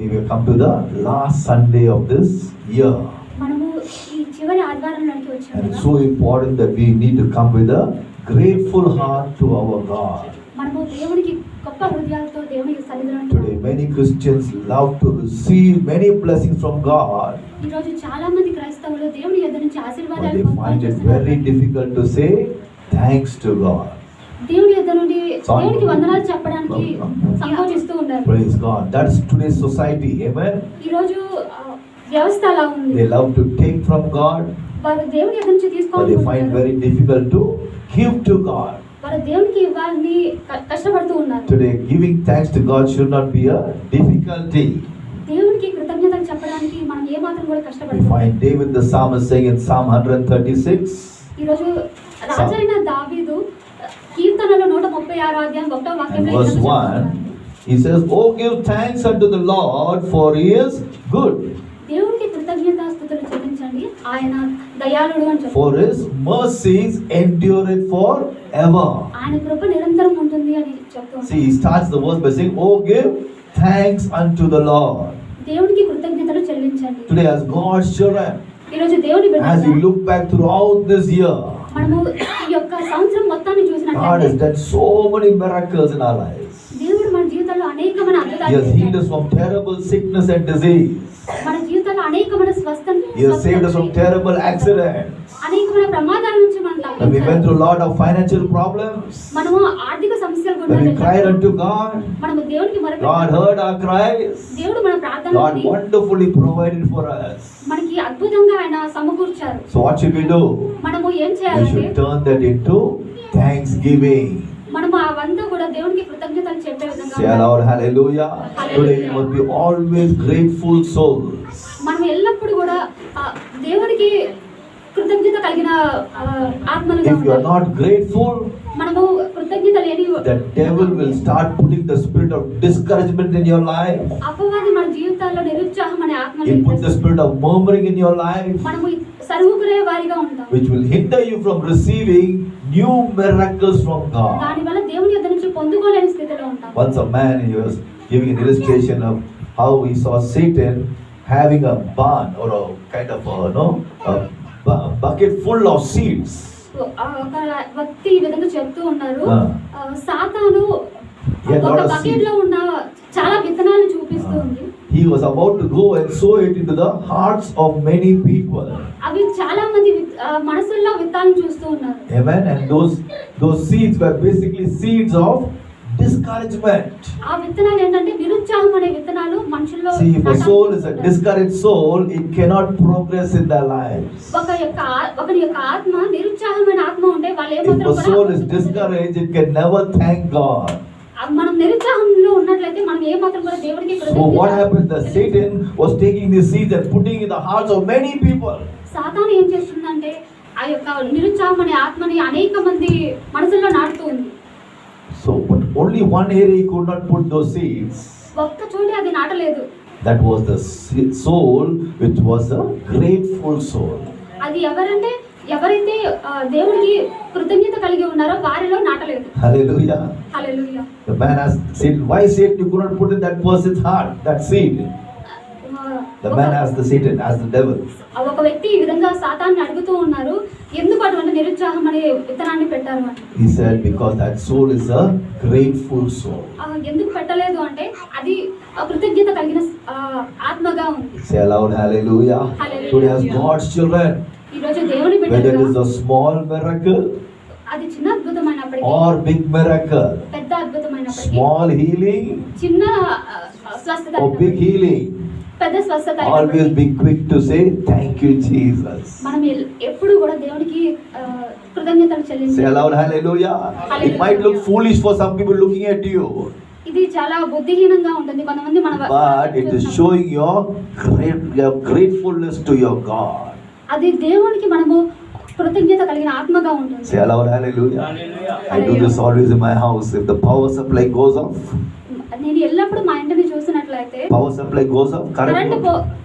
we come to the last Sunday of this year. మనము ఈ చివరి ఆదివారంలోకి వచ్చాము And it's కదా. so important that we need to come with a grateful heart to our God. మనము దేవునికి గొప్ప హృదయాలతో దేవునికి సన్నిధిలో Today many Christians love to receive many blessings from God, ఈ రోజు చాలా మంది క్రైస్తవులు దేవుని యొద్ద నుంచి but ఆశీర్వాదాలు they find it పొందుతున్నారు. very difficult to say thanks to God. దేవుని యొద్ద నుండి దేవునికి వందనాలు చెప్పడానికి సంకోచిస్తూ ఉన్నారు. Praise God. That's today's society. Amen. ఈ రోజు వ్యవస్థ అలా ఉంది. They love to take from God, వారు దేవుని యొద్ద నుంచి but they find తీసుకోవాలనుకుంటున్నారు. very difficult to give to God. వారు దేవునికి ఇవ్వాలని కష్టపడుతూ ఉన్నారు. Today giving thanks to God should not be a difficulty. దేవునికి కృతజ్ఞతలు చెప్పడానికి మనం ఏ మాత్రం కూడా We కష్టపడతాం. find David the psalmist saying in Psalm 136, ఈ రోజు రాజైన దావీదు కీర్తనలో 136 అధ్యాయం 1వ and వాక్యంలో verse ఇలా 1, చెప్తున్నాడు. he says, "Oh, give thanks unto the Lord, for he is good, దేవునికి కృతజ్ఞతాస్తుతులు చెల్లించండి, ఆయన దయాళుడు అని చెప్పారు. for his mercies endureth forever." ఆయన కృప నిరంతరం ఉంటుంది అని చెప్తున్నాడు. See, he starts the verse by saying, "Oh, give thanks unto the Lord." దేవునికి కృతజ్ఞతలు చెల్లించండి. Today as God's children, ఈ రోజు దేవుని as we బిడ్డలుగా look back throughout this year, మనము ఈ యొక్క సంవత్సరం మొత్తాన్ని God has చూసినట్లయితే done so many miracles in our lives. దేవుడు మన జీవితంలో అనేకమైన He అద్భుతాలు has healed us చేశాడు. from terrible sickness and disease. మన జీవితంలో అనేకమైన He has saved us from terrible accidents. అనేకమైన ప్రమాదాల నుంచి మనం When we went తప్పించాడు. through a lot of financial problems, మనము ఆర్థిక సమస్యలు గుండా when we cried వెళ్ళాము. unto God, మనము దేవునికి God మొరపెట్టాము. heard our cries. దేవుడు మన God ప్రార్థనని wonderfully provided for us. మనకి అద్భుతంగా ఆయన సమకూర్చారు. So what should we do? మనము ఏం We చేయాలంటే should turn that into thanksgiving. మనము అవంతా కూడా దేవునికి కృతజ్ఞతలు చెప్పే విధంగా Say ఉండాలి. aloud, hallelujah. Today we must be always grateful souls. మనం ఎల్లప్పుడూ కూడా దేవునికి కృతజ్ఞత కలిగిన ఆత్మలుగా If you are ఉండాలి. not grateful, మనము కృతజ్ఞత లేని the devil will start putting the spirit of discouragement in your life. అపవాది మన జీవితాల్లో నిరుత్సాహం అనే ఆత్మని He put the spirit of murmuring in your life, మనము సర్వుకునే వారిగా ఉంటాం. which will hinder you from receiving new miracles from God. దాని వల్ల దేవుని యొద్ద నుంచి పొందుకోలేని స్థితిలో ఉంటాం. Once a man, he was giving an illustration of how he saw Satan having a barn or a kind of a bucket full of seeds. ఒక వ్యక్తి ఈ విధంగా చెప్తూ ఉన్నారు. Ah. సాతాను Yeah, ఒక lot of బకెట్ లో ఉన్న చాలా విత్తనాలు చూపిస్తూ ఉంది. He was about to go and sow it into the hearts of many people. అవి చాలా మంది మనసుల్లో విత్తాలను చూస్తూ ఉన్నారు. Amen. And those seeds were basically seeds of discouragement. ఆ విత్తనాలు ఏంటంటే నిరుత్సాహం అనే విత్తనాలు మనుషుల్లో See, if a soul is a నాటాలి. discouraged soul, it cannot progress in their lives. ఒకరి యొక్క ఆత్మ నిరుత్సాహమైన ఆత్మ ఉంటే వాళ్ళు If ఏమాత్రం a soul is discouraged, it can never thank God. మనం నిరుత్సాహంలో ఉన్నట్లయితే మనం ఏమాత్రం కూడా దేవుడికి So what happened? The Satan was taking these seeds and putting in the hearts of many people. సాతాను ఏం చేస్తుందంటే ఆ యొక్క నిరుత్సాహం అనే ఆత్మని అనేక మంది మనసుల్లో నాటుతూ ఉంది. So, but only one area he could not put those seeds. ఒక్క చోటే అది నాటలేదు. That was the soul which was a grateful soul. అది ఎవరైతే దేవుడికి కృతజ్ఞత కలిగి ఉన్నారో వారిలో నాటలేదు. Hallelujah. Hallelujah. The man asked Satan, why Satan you could not put in that person's heart, that seed? The man asked the Satan, asked the devil. ఒక వ్యక్తి ఈ విధంగా సాతాన్ని అడుగుతూ ఉన్నారు, ఎందుకు అటువంటి నిరుత్సాహం అనే విత్తనాన్ని పెట్టారు అని. He said, because that soul is a grateful soul. ఎందుకు పెట్టలేదు అంటే అది కృతజ్ఞత కలిగిన ఆత్మగా ఉంది. Say aloud, hallelujah. Hallelujah. Today as God's children, ఈ రోజు దేవుని whether it is బిడ్డలుగా a small miracle అది చిన్న అద్భుతమైనప్పటికీ or big miracle, పెద్ద అద్భుతమైనప్పటికీ small healing చిన్న స్వస్థత or big healing, పెద్ద స్వస్థత always be quick to say thank you Jesus. మనం ఎప్పుడు కూడా దేవునికి కృతజ్ఞతలు Say చెల్లించాలి. aloud, hallelujah. It might look foolish for some people looking at you, ఇది చాలా బుద్ధిహీనంగా ఉంటుంది కొంతమంది మన but it is showing your gratefulness to your God. అది దేవునికి మనము కృతజ్ఞత కలిగిన ఆత్మగా ఉంటుంది. Say aloud, hallelujah. I do this always in my house. If the power supply goes off, నేను ఎల్లప్పుడూ మా ఇంటిని చూసినట్లయితే power supply goes off,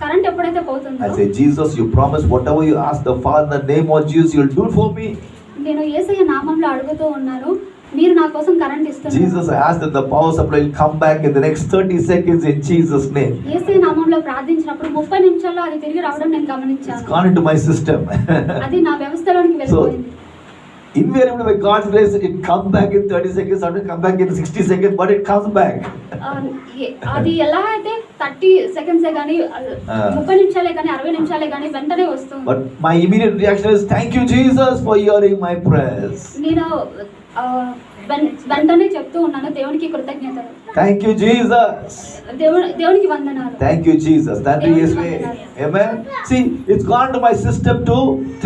current ఎప్పుడైతే పోతుందో I say, Jesus, you promised whatever you ask the Father in the name of Jesus, you'll do it for me. నేను యేసయ్య నామంలో అడుగుతూ ఉన్నాను, మీరు నా కోసం కరెంట్ ఇస్తున్నారు. Jesus asked that the power supply will come back in the next 30 seconds in Jesus' name. యేసయ్య నామములో ప్రార్థించినప్పుడు 30 నిమిషాల్లో అది తిరిగి రావడం నేను It's గమనించాను. gone into my system. అది నా వ్యవస్థలోనికి వెళ్ళిపోయింది. Invariably by God's grace, it comes back in 30 seconds, sometimes come back in 60 seconds, but it comes back. అది ఎలా అయితే 30 సెకండ్సే కానీ 30 నిమిషాలే కానీ 60 నిమిషాలే కానీ వెంటనే వస్తుంది. But my immediate reaction is, thank you Jesus for hearing my prayers. నేను వెంటనే చెప్తూ ఉన్నాను, దేవునికి కృతజ్ఞతలు. Thank you Jesus. దేవునికి వందనాలు. Thank you Jesus. That is way. Amen. See, it's gone to my system to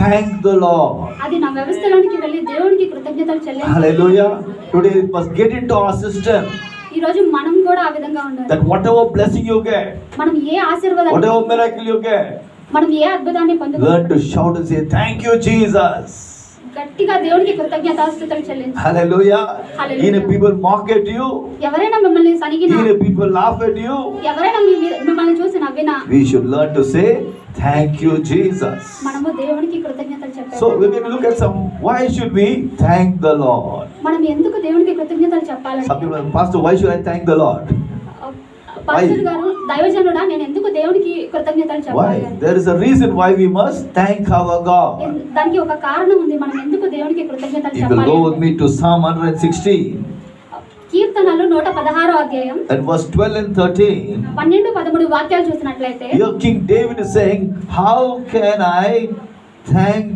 thank the Lord. అది నా వ్యవస్థలోనికి వెళ్ళి దేవునికి కృతజ్ఞతలు చెల్లించాలి. Hallelujah. Today it must get into our system. ఈ రోజు మనం కూడా ఆ విధంగా ఉండాలి. That whatever blessing you get, మనం ఏ ఆశీర్వాదాన్ని, whatever miracle you get, మనం ఏ అద్భుతాన్ని learn పొందుకుంటాం, to shout and say, thank you Jesus. గట్టిగా దేవునికి కృతజ్ఞతాస్తుతులు చెల్లించాలి. Hallelujah. Hallelujah. Even if people mock at you, ఎవరైనా మిమ్మల్ని సనిగినా, even if people laugh at you, ఎవరైనా మిమ్మల్ని చూసి నవ్వినా, we should learn to say, thank you Jesus. మనము దేవునికి కృతజ్ఞతలు చెప్పాలి. So we can look at some, why should we thank the Lord? మనం ఎందుకు దేవునికి కృతజ్ఞతలు చెప్పాలి? Some people say, Pastor, why should I thank the Lord? Pastor గారు, దైవజనుడా, నేను ఎందుకు దేవునికి కృతజ్ఞతలు చెప్పాలి? Why? There is a reason why we must thank our God. దానికి ఒక కారణం ఉంది, మనం ఎందుకు దేవునికి కృతజ్ఞతలు You will చెప్పాలి? go with me to Psalm 116 కీర్తనలు 116వ అధ్యాయం and verse 12 and 13. 12-13 వాక్యాలు చూసినట్లయితే, Here King David is saying, how can I thank,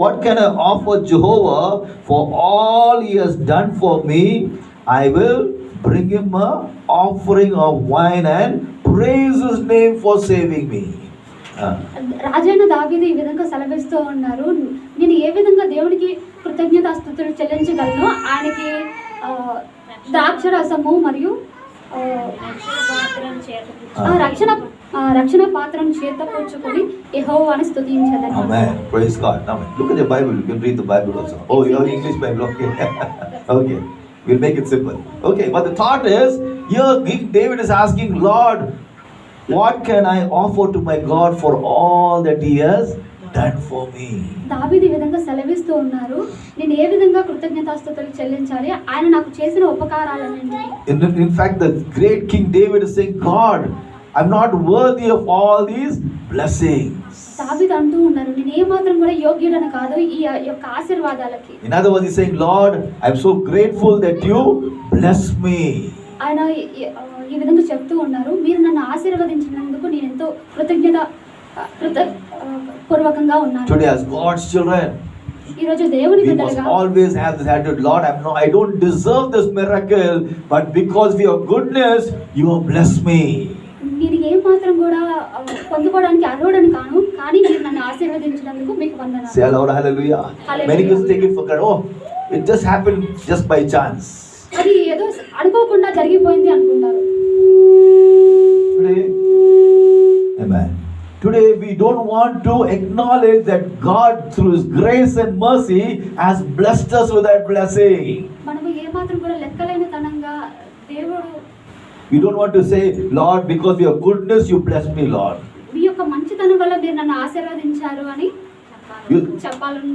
what can I offer Jehovah for all he has done for me? I will bring him a offering of wine and praise his name for saving me. రాజైన దావీదు ఈ విధంగా సెలవిస్తూ ఉన్నారు, నేను ఏ విధంగా దేవునికి కృతజ్ఞతాస్తుతులు చెల్లించగలను? ఆయనకి ద్రాక్షరసము మరియు రక్షణ పాత్రను చేత పుచ్చుకొని యెహోవాను స్తుతించెదను. Amen. Praise God. Amen. Look at the Bible. You can read the Bible also. Oh, you have English Bible. Okay. Okay. We'll make it simple. Okay. But the thought is, here King David is asking, Lord, what can I offer to my God for all that he has done for me? దావీదు ఈ విధంగా సెలవిస్తూ ఉన్నారు, నేను ఏ విధంగా కృతజ్ఞతాస్తుతులు చెల్లించాలి ఆయన నాకు చేసిన ఉపకారాలన్నింటినీ. In fact, the great King David is saying, God, I'm not worthy of all these blessings. దావీదు అంటూ ఉన్నారు, నేను ఏ మాత్రం కూడా యోగ్యుడను కాదు ఈ యొక్క ఆశీర్వాదాలకి. In other words, he's saying, Lord, I'm so grateful that you bless me. ఆయన ఈ విధంగా చెప్తూ ఉన్నారు, మీరు నన్ను ఆశీర్వదించినందుకు నేను ఎంతో పూర్వకంగా ఉన్నాను. Today, as God's children, ఈ రోజు దేవుని we must బిడ్డలుగా always have this attitude, Lord, I don't deserve this miracle, but because of your goodness, you have blessed me. నేను ఏ మాత్రం కూడా పొందుకోవడానికి అర్హుడని కాను, కానీ మీరు నన్ను ఆశీర్వదించినందుకు మీకు వందనాలు. Say aloud, hallelujah. Hallelujah. Many people take it for granted. Oh, it just happened just by chance. అది ఏదో అనుకోకుండా జరిగిపోయింది అనుకుంటారు. Today, amen. Today we don't want to acknowledge that God through his grace and mercy has blessed us with that blessing. మనము ఏ మాత్రం కూడా లెక్కలేని తనంగా దేవుడు, We don't want to say, Lord, because of your goodness you blessed me, Lord. మీ యొక్క మంచితనం వల్ల మీరు నన్ను ఆశీర్వదించారు అని చెప్పాలని.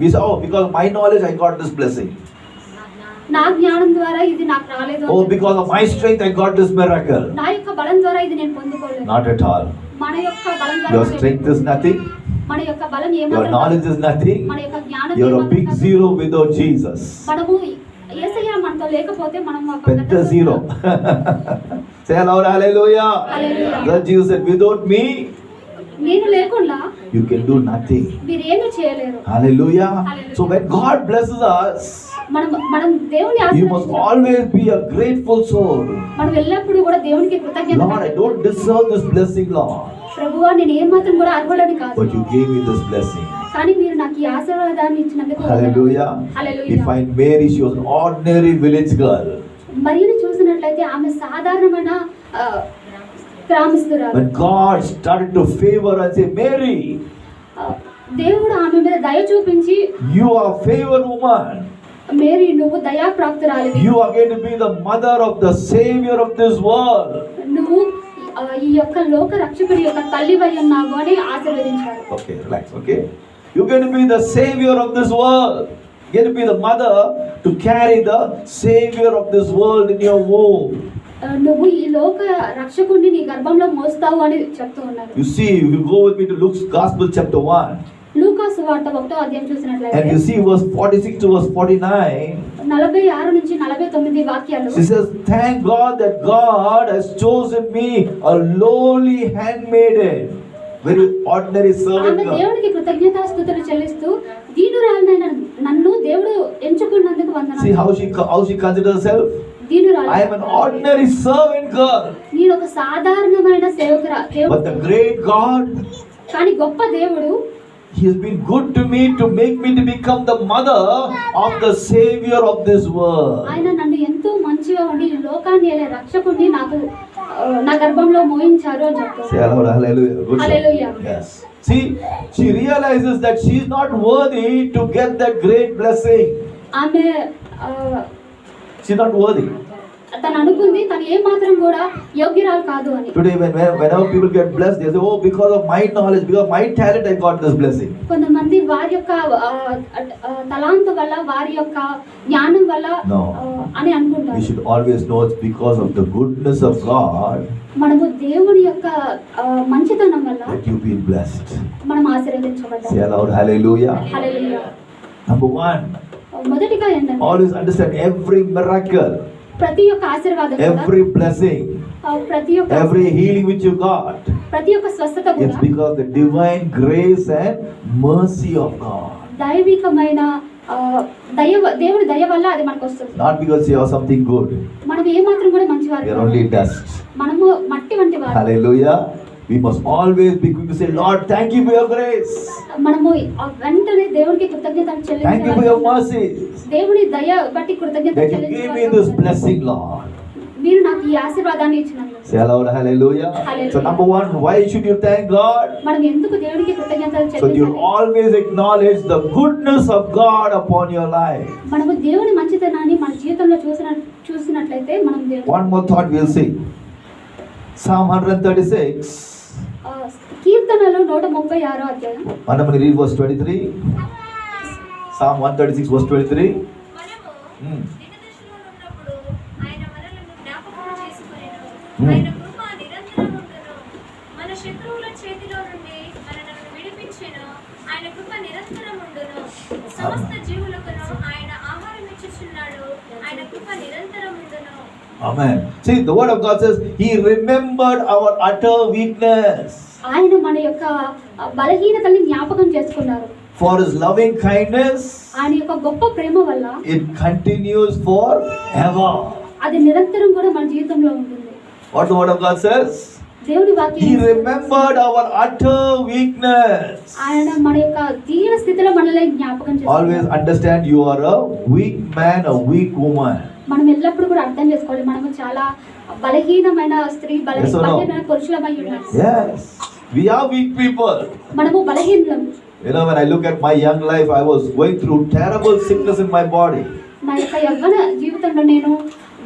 We say, oh, because of my knowledge I got this blessing. నా జ్ఞానం ద్వారా ఇది నాకు రాలేదు. Oh, because of my strength I got this miracle. నా యొక్క బలం ద్వారా ఇది నేను పొందుకోలేదు. Not at all. మన యొక్క బలం Your ద్వారా strength is nothing. మన యొక్క బలం Your ఏమాత్రం, knowledge is nothing. మన యొక్క జ్ఞానం You're a ఏమాత్రం big కాదు. zero without Jesus. మనము యేసయ్య మనతో లేకపోతే మనం ఒక పెద్ద పెద్ద zero. Say aloud, hallelujah. Hallelujah. Lord Jesus said, without me నేను లేకుండా you can do nothing. మీరు ఏమీ చేయలేరు. Hallelujah. Hallelujah. So when God blesses us, మనం దేవుని you must ఆశీర్వదించాలి. always be a grateful soul. మనం ఎల్లప్పుడూ కూడా దేవునికి కృతజ్ఞత. Lord, I don't deserve this blessing, Lord, ప్రభువా, నేను ఏ మాత్రం కూడా అర్హుడని కాదు, but you gave me this blessing. కానీ మీరు నాకు ఈ ఆశీర్వాదాన్ని ఇచ్చినందుకు Hallelujah. Hallelujah. We find Mary, she was an ordinary village girl. మరియును చూసినట్లయితే ఆమె సాధారణమైన గ్రామస్తురాలు. When God started to favor and say, Mary, దేవుడు ఆమె మీద దయ చూపించి, you are a favored woman. Mary, నువ్వు దయాప్రాప్తురాలివి, You are going to be the mother of the Savior of this world. నువ్వు ఈ యొక్క లోక రక్షకుడి యొక్క తల్లివై ఉన్నావు అని ఆశీర్వదించాడు. Okay, relax, okay? You're going to be the Savior of this world. You have to be the mother to carry the Savior of this world in your womb. నువ్వు ఈ లోక రక్షకుడిని నీ గర్భంలో మోస్తావు అని చెప్తూ ఉన్నారు. You see, if you go with me to Luke's Gospel chapter 1. లూకాసు వార్త 1వ అధ్యాయం And చూసినట్లయితే you see verse 46 to verse 49. 46 నుంచి 49 వాక్యాలు. She says, thank God that God has chosen me, a lowly handmaiden, very ordinary servant ఆమె girl. దేవునికి కృతజ్ఞతాస్తుతులు చెల్లిస్తూ దీనురాలైన నన్ను దేవుడు ఎంచుకున్నందుకు See వందనాలు. how she considers herself. దీనురాలు. I am an ordinary servant girl. నేను ఒక సాధారణమైన సేవకురా. But the great God, కానీ గొప్ప దేవుడు He has been good to me to make me to become the mother of the Savior of this world. ఆయన నన్ను ఎంతో మంచిగా ఉండి ఈ లోకాన్ని ఏలే రక్షకుడిని నాకు నా గర్భంలో మోయించారు అని చెప్తారు. Say aloud, hallelujah. Good job. Hallelujah. Yes. See, she realizes that she is not worthy to get that great blessing. ఆమె She is not worthy. తను అనుకుంది తను ఏ మాత్రం కూడా యోగ్యురాలు కాదు అని. Today, whenever people get blessed, they say, "Oh, because of my knowledge, because of my talent, I got this blessing." కొంతమంది వారి యొక్క తలాంతు వల్ల వారి యొక్క జ్ఞానం వల్ల No. అని We అనుకుంటారు. should always know it's because of the goodness of God మనము దేవుని యొక్క మంచితనం వల్ల that you've been blessed. మనం ఆశీర్వదించబడ్డాం. Say aloud, hallelujah. హల్లెలూయా. Number one, మొదటిగా ఏంటంటే always understand every miracle, ప్రతి ఒక్క ఆశీర్వాదం కూడా, every blessing, ప్రతి ఒక్క every healing which you got, ప్రతి ఒక్క స్వస్థత it's కూడా because of the divine grace and mercy of God. దైవికమైన దేవుడి దయ వల్ల అది మనకు వస్తుంది. Not because you have something good. మనం ఏ మాత్రం కూడా మంచివారు We are కాదు. only dust. మనము మట్టి వంటి వారు. Hallelujah. We must always be quick to say, Lord, thank you for your grace. మనము వెంటనే దేవుడికి కృతజ్ఞతలు Thank you for your చెల్లించాలి. mercy. దేవుడి దయ బట్టి కృతజ్ఞతలు That you gave me this చెల్లించాలి. blessing, Lord. మీరు నాకు ఈ ఆశీర్వాదాన్ని ఇచ్చినందుకు. Say aloud, hallelujah. Hallelujah. So number one, why should you thank God? మనం ఎందుకు దేవుడికి కృతజ్ఞతలు So you చెల్లించాలి? always acknowledge the goodness of God upon your life. మనము దేవుని మంచితనాన్ని మన జీవితంలో చూసినట్లయితే మనం దేవుడు One more thought we'll see. Psalm 136. కీర్తనలు 136 అధ్యాయం. I'm going to read verse 23. Psalm 136 verse 23. మనము దినదశలో ఉన్నప్పుడు ఆయన మనలను జ్ఞాపకం చేసుకొనెను. ఆయన కృప నిరంతరముండును. మన శత్రువుల చేతిలో నుండి మనలను విడిపించెను. ఆయన కృప నిరంతరముండును. సమస్త జీవులకును ఆయన ఆహారం ఇచ్చుచున్నాడు. ఆయన కృప నిరంతరముండును. Amen. See, the word of God says, He remembered our utter weakness. ఆయన మన యొక్క బలహీనతల్ని జ్ఞాపకం చేసుకున్నారు. For His loving kindness, ఆయన యొక్క గొప్ప ప్రేమ వల్ల it continues forever. అది నిరంతరం కూడా మన జీవితంలో ఉంటుంది. What the word of God says? దేవుని He వాక్యం remembered our utter weakness. ఆయన మన యొక్క దీన స్థితిలో మనల్ని జ్ఞాపకం Always చేసుకున్నారు. understand you are a weak man, a weak woman. మనం ఎల్లప్పుడూ కూడా అర్థం చేసుకోవాలి మనము చాలా బలహీనమైన స్త్రీ Yes or no? బలహీనమైన పురుషులమై ఉన్నాం. Yes, we are weak people. మనము బలహీనం. You know, when I look at my young life, I was going through terrible sickness in my body. నా యొక్క యవ్వన జీవితంలో నేను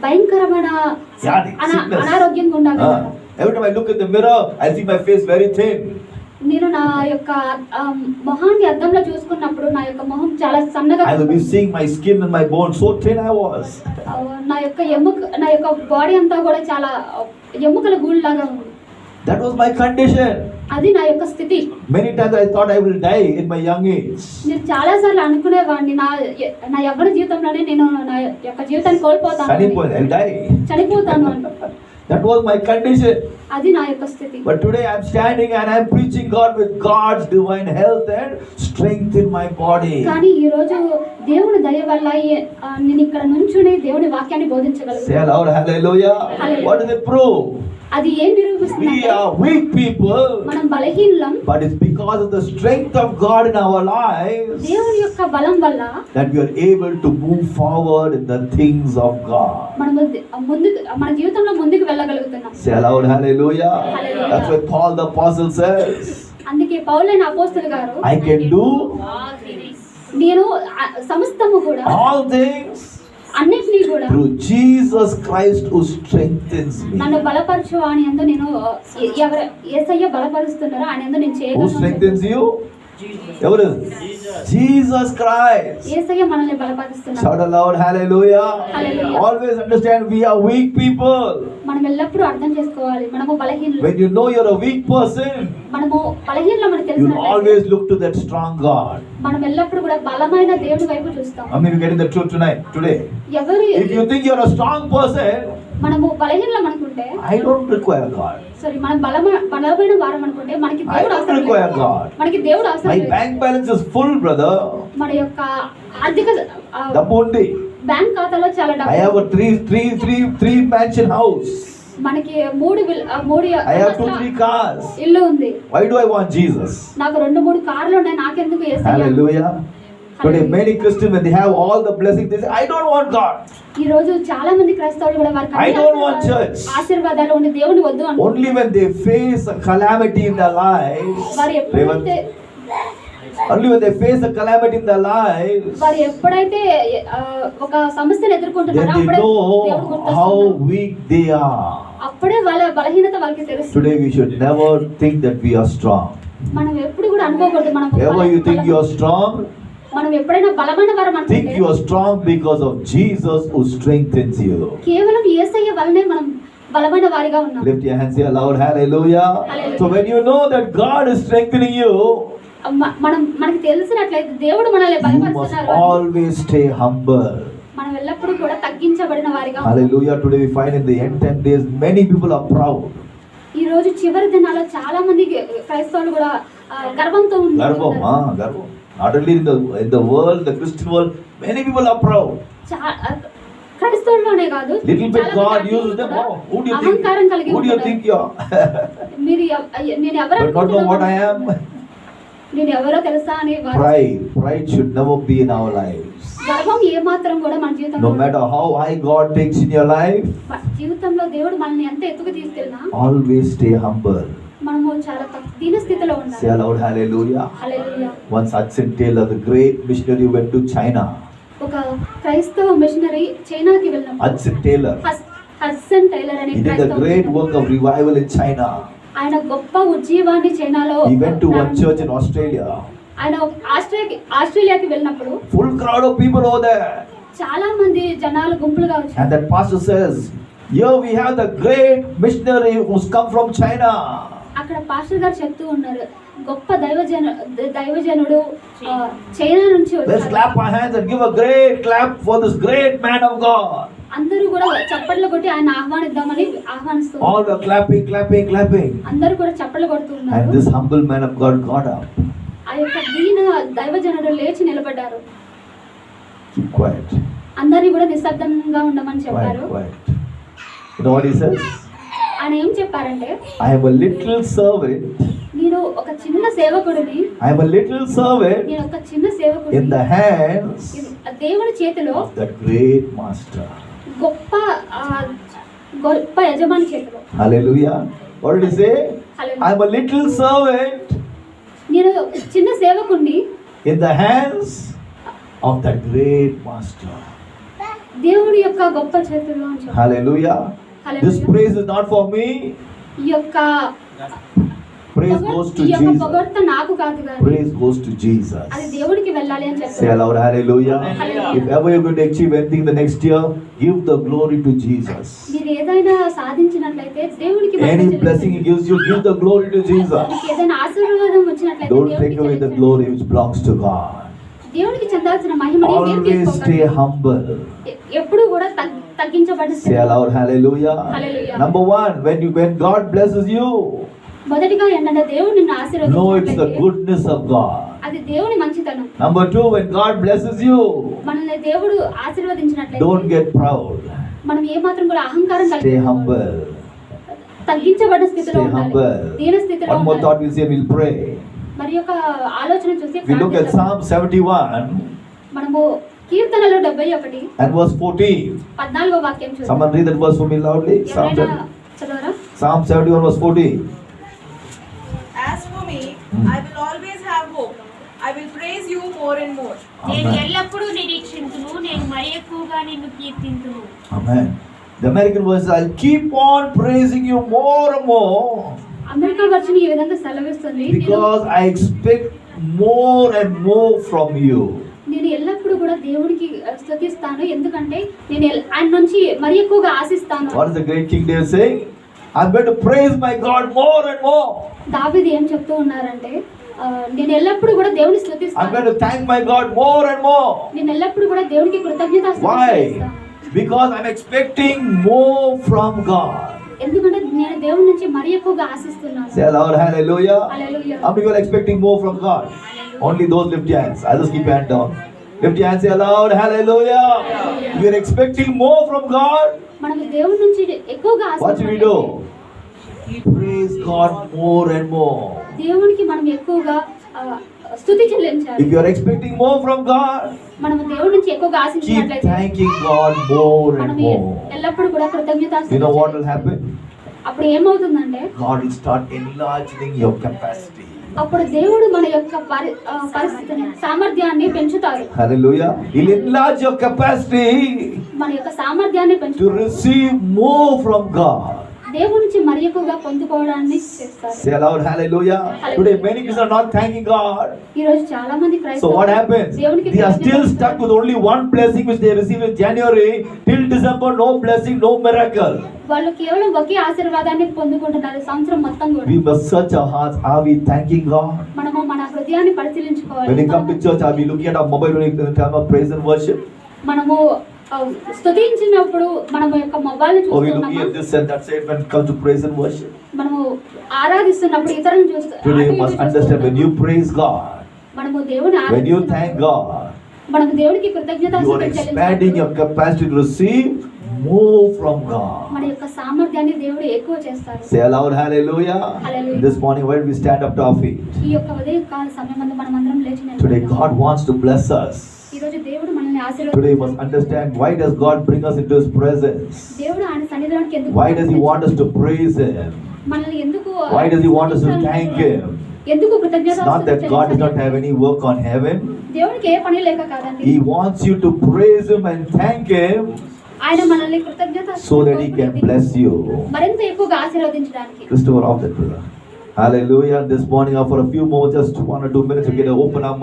భయంకరమైన sickness. అనారోగ్యంగా ఉన్నాను. Every time I look in the mirror, I see my face very thin. నేను నా యొక్క మొహాన్ని అద్దంలో చూసుకున్నప్పుడు నా యొక్క మొహం చాలా సన్నగా I will be seeing my skin and my bones, so thin I was. నా యొక్క బాడీ అంతా కూడా చాలా ఎముకల గూళ్ళలాగా ఉంది. That was my condition. అది నా యొక్క స్థితి. Many times I thought I will die in my young age. నేను చాలా సార్లు అనుకునేవాడిని నా యవ్వన జీవితంలోనే నేను నా యొక్క జీవితాన్ని కోల్పోతాను, I'll die. చనిపోతాను అని. That was my condition. అది నా యొక్క స్థితి. But today I'm standing and I'm preaching God with God's divine health and strength in my body. కానీ ఈ రోజు దేవుని దయ వల్ల నేను ఇక్కడ నుంచుని దేవుని వాక్యాన్ని Say బోధించగలను. aloud, hallelujah. Hallelujah. What does it prove? అది ఏం We నిరూపిస్తుంది? are weak people, మనం బలహీనం. but it's because of the strength of God in our lives దేవుని యొక్క బలం వల్ల that we are able to move forward in the things of God. మనం ముందుకు మన జీవితంలో ముందుకు వెళ్ళగలుగుతున్నాం. Say aloud, hallelujah. Hallelujah. That's what Paul the apostle says. అందుకే పౌలైన అపోస్తలుడు గారు I can do నేను సమస్తము కూడా all things అన్నిటినీ కూడా through Jesus Christ who strengthens me. నన్ను బలపరచు అని యందు నేను యేసయ్య బలపరుస్తున్నారో ఆయన యందు నేను Who చేయగలను. strengthens you? ఎవరు? Jesus Christ. యేసయ్య మనల్ని బలపరుస్తున్నాడు. Shout aloud, hallelujah. Hallelujah. Always understand we are weak people. మనం ఎల్లప్పుడూ అర్థం చేసుకోవాలి మనము బలహీనులు. When you know you're a weak person, మనము బలహీనులు మనకు you'll తెలిసినట్లయితే always look to that strong God. మనం ఎల్లప్పుడూ కూడా బలమైన దేవుడి వైపు చూస్తాం. How many are getting the truth today? ఎవరు If you think you're a strong person, మనము బలహీనులం అనుకుంటే, I don't require God. Sorry, మనం బలమైన వారం అనుకుంటే మనకి I దేవుడు don't అవసరం require లేదు. God. మనకి దేవుడు అవసరం My లేదు. bank balance is full, brother. మన యొక్క ఆర్థిక డబ్బు ఉంది. బ్యాంక్ ఖాతాలో చాలా I have డబ్బు. a three mansion house. మనకి మూడు I have 2-3 cars. ఇల్లు ఉంది. Why do I want Jesus? నాకు 2-3 కార్లు ఉన్నాయి, నాకెందుకు యేసయ్య? Hallelujah. Today many Christians, when they have all the blessings, they say, I don't want God. ఈ రోజు చాలా మంది క్రైస్తవులు కూడా వారికి I don't want church. ఆశీర్వాదాలు ఉండి దేవుని వద్దు అంటారు. Only when they face a calamity in their lives, వారు ఎప్పుడైతే only when they face a calamity in their lives, వారు ఎప్పుడైతే ఒక సమస్యను then ఎదుర్కొంటున్నారో they అప్పుడే know దేవుడు how గుర్తొస్తున్నాడు. weak they are. అప్పుడే వాళ్ళ బలహీనత వాళ్ళకి తెలుస్తుంది. Today we should never think that we are strong. మనం ఎప్పుడు కూడా అనుకోకూడదు మనం Ever you think you are strong, మనం ఎప్పుడైనా బలమైన వారం think అనుకుంటే you are strong because of Jesus who strengthens you. కేవలం యేసయ్య వల్లనే మనం బలమైన వారిగా ఉన్నాం. Lift your hands here loud, hallelujah. Hallelujah. So when you know that God is strengthening you, మనకి తెలిసినట్లయితే దేవుడు మనల్ని you must బలపరుస్తున్నారు. always stay humble. మనం ఎల్లప్పుడూ కూడా తగ్గించబడిన వారిగా ఉన్నాం. Hallelujah. Today we find in the end time days many people are proud. ఈ రోజు చివరి దినాల్లో చాలా మంది క్రైస్తవులు కూడా గర్వంతో Garvam, ఉన్నారు. garvam. Not only in the world, the Christian world, many people are proud. క్రైస్తవుల్లోనే కాదు, Little bit చాలా God మంది uses them. కూడా Oh, who do you అహంకారం కలిగి think? Who do you ఉంటారు. think you are? మీరు నేను ఎవరు But not know what I am. నేను ఎవరో తెలుసా అని Pride should never be in our lives. గర్వం ఏ మాత్రం కూడా మన జీవితంలో No matter how high God takes in your life, జీవితంలో దేవుడు మనల్ని ఎంత ఎత్తుకు తీసుకెళ్ళినా always stay humble. మనము చాలా దీన స్థితిలో Say ఉండాలి. aloud, hallelujah. Hallelujah. Once Hudson Taylor, the great missionary, went to China. ఒక క్రైస్తవ మిషనరీ చైనాకి వెళ్ళినప్పుడు Hudson Taylor, హడ్సన్ టైలర్ అనే he did a క్రైస్తవ great missionary, work of revival in China. ఆయన గొప్ప ఉజ్జీవాన్ని చైనాలో He went to one church in Australia. ఆయన ఆస్ట్రేలియాకి వెళ్ళినప్పుడు Full crowd of people over there. చాలా మంది జనాలు గుంపులుగా వచ్చారు. And that pastor says, here we have the great missionary who's come from China. అక్కడ పాస్టర్ గారు చెప్తూ ఉన్నారు, గొప్ప దైవజనుడు చైనా నుంచి Let's వచ్చారు. clap our hands and give a great clap for this great man of God. అందరూ కూడా చప్పట్లు కొట్టి ఆయన ఆహ్వానిద్దామని ఆహ్వానిస్తూ All were clapping. అందరూ కూడా చప్పట్లు కొడుతూ And ఉన్నారు. this humble man of God got up. ఆ యొక్క దీన దైవజనుడు లేచి నిలబడ్డారు. Keep quiet. అందరినీ కూడా నిశ్శబ్దంగా ఉండమని చెప్పారు. Quiet. You know what he says? ఆయన ఏం చెప్పారంటే, I am a little servant. నేను ఒక చిన్న సేవకుడిని, I am a little servant నేను ఒక చిన్న సేవకుడిని in the hands దేవుని చేతిలో of that great master. గొప్ప యజమాని చేతిలో. Hallelujah. What did he say? Hallelujah. I am a little servant నేను చిన్న సేవకుడిని in the hands of that great master. దేవుడి యొక్క గొప్ప చేతిలో అని చెప్పారు. Hallelujah. Hallelujah. This praise is not for me. ఈ యొక్క Praise goes to ఈ యొక్క Jesus. పొగడ్త నాకు కాదు కానీ Praise goes to Jesus. అది దేవుడికి వెళ్ళాలి అని Say చెప్పారు. aloud, hallelujah. Hallelujah. If ever you're going to achieve anything the next year, give the glory to Jesus. మీరు ఏదైనా సాధించినట్లయితే దేవుడికి Any మహిమ blessing చెల్లించండి. He gives you, give the glory to Jesus. మీకు ఏదైనా ఆశీర్వాదం వచ్చినట్లయితే Don't take దేవుడికి away the చెల్లించండి. glory which belongs to God. దేవుడికి చెందాల్సిన మహిమని మీరు Always తీసుకోకండి. stay humble. ఎప్పుడు కూడా తగ్గించబడి Say aloud, hallelujah. Hallelujah. Number one, when God blesses you, మొదటిగా ఏంటంటే దేవుడు నిన్ను know it's the ఆశీర్వదించినట్లయితే goodness of God. అది దేవుని మంచితనం. Number two, when God blesses you, మనల్ని దేవుడు ఆశీర్వదించినట్లయితే don't get proud. మనం ఏ మాత్రం కూడా అహంకారం Stay కలిగి humble. తగ్గించబడిన స్థితిలో Stay ఉండాలి. humble. దీన స్థితిలో One more ఉండాలి. thought we'll say, we'll pray. మరి యొక్క ఆలోచన చూసి We look at Psalm 71 మనము కీర్తనలో 71 and verse 14. 14వ వాక్యం చూద్దాం. Someone read that verse for me loudly. ఎవరైనా చదవరా? Psalm 71 verse 14. As for me, I will always have hope. I will praise you more and more. నేను Amen. ఎల్లప్పుడూ నిరీక్షింతును, నేను మరి ఎక్కువగా నిన్ను కీర్తింతును. Amen. The American verse, I'll keep on praising you more and more. America వచనం ఈ విధంగా సెలవిస్తుంది, Because I expect more and more from you. నేను ఎల్లప్పుడూ కూడా దేవునికి స్తుతిస్తాను, ఎందుకంటే నేను ఆయన నుంచి మరి ఎక్కువగా ఆశిస్తాను. What is the great King David saying? I'm going to praise my God more and more. దావీదు ఏం చెప్తూ ఉన్నారంటే, నేను ఎల్లప్పుడూ కూడా దేవుని I'm స్తుతిస్తాను, going to thank my God more and more. నేను ఎల్లప్పుడూ కూడా దేవునికి కృతజ్ఞతాస్తుతులు Why? చెల్లిస్తాను. Because I'm expecting more from God. ఎందుకంటే నేను దేవుని నుంచి మరి ఎక్కువగా ఆశిస్తున్నాను. Say aloud, hallelujah. Hallelujah. How many are expecting more from God? Only those lift your hands. Others keep your hand down. Lift your hands, say aloud, hallelujah. We are expecting more from God. మనము దేవుని నుంచి ఎక్కువగా What do we ఆశిస్తున్నాము. do? Praise God more and more. దేవునికి మనం ఎక్కువగా స్తుతి చెల్లించాలి. If you are expecting more from God, మనము దేవుని నుంచి ఎక్కువగా keep ఆశించినట్లయితే thanking God more and మనము more. ఎల్లప్పుడూ కూడా కృతజ్ఞతాస్తుతులు You know what will చెల్లించాలి. happen? అప్పుడు ఏమవుతుందంటే, God will start enlarging your capacity. అప్పుడు దేవుడు మన యొక్క పరిస్థితిని సామర్థ్యాన్ని పెంచుతారు. Hallelujah. He'll enlarge your capacity మన యొక్క సామర్థ్యాన్ని to పెంచుతారు. receive more from God. దేవుడి నుంచి మరి ఎక్కువగా పొందుకోవడాన్ని చేస్తారు. Say aloud, hallelujah. Today many people are not thanking God. ఈ రోజు చాలా మంది So క్రైస్తవులు what happens? దేవునికి They are still కృతజ్ఞత stuck with only one blessing which they received in January. Till December, no blessing, no miracle. వాళ్ళు కేవలం ఒకే ఆశీర్వాదాన్ని పొందుకుంటున్నారు సంవత్సరం మొత్తం కూడా. We must search our hearts. Are we thanking God? మనము మన హృదయాన్ని When పరిశీలించుకోవాలి. we come to church, are we looking at our mobile when we time of praise and worship? మనము స్తుతించినప్పుడు మనము యొక్క mobile Or we looking చూస్తున్నామా? at this and that side when it comes to praise and worship? మనము ఆరాధిస్తున్నప్పుడు ఇతరులను Today you must understand when you praise God, మనము దేవుని when you thank ఆరాధిస్తున్నప్పుడు God, మనము దేవునికి you are కృతజ్ఞతాస్తుతులు expanding your చెల్లించాలి. capacity to receive more from God. మన యొక్క సామర్థ్యాన్ని దేవుడు ఎక్కువ చేస్తారు. Say aloud, hallelujah. Hallelujah. This morning, why did we stand up to our feet? ఈ యొక్క ఉదయకాల సమయమందు మనమందరం లేచి Today, నిలబడదాం. God wants to bless us. ఈ రోజు దేవుడు మనల్ని Today, you must ఆశీర్వదించాలి. understand why does God bring us into His presence? దేవుడు ఆయన సన్నిధిలోనికి ఎందుకు Why does He want us to praise Him? మనల్ని ఎందుకు Why does He want us to thank Him? ఎందుకు It's not కృతజ్ఞతాస్తుతులు that God does not చెల్లించాలి? have any work on heaven. దేవునికి ఏ పని లేక కాదండి. He wants you to praise Him and thank Him ఆయన మనల్ని కృతజ్ఞత so that He can bless you. మరింత ఎక్కువగా ఆశీర్వదించడానికి. Christopher, off that brother. Hallelujah. This morning, for a few moments, just 1 or 2 minutes, we can open our mouth.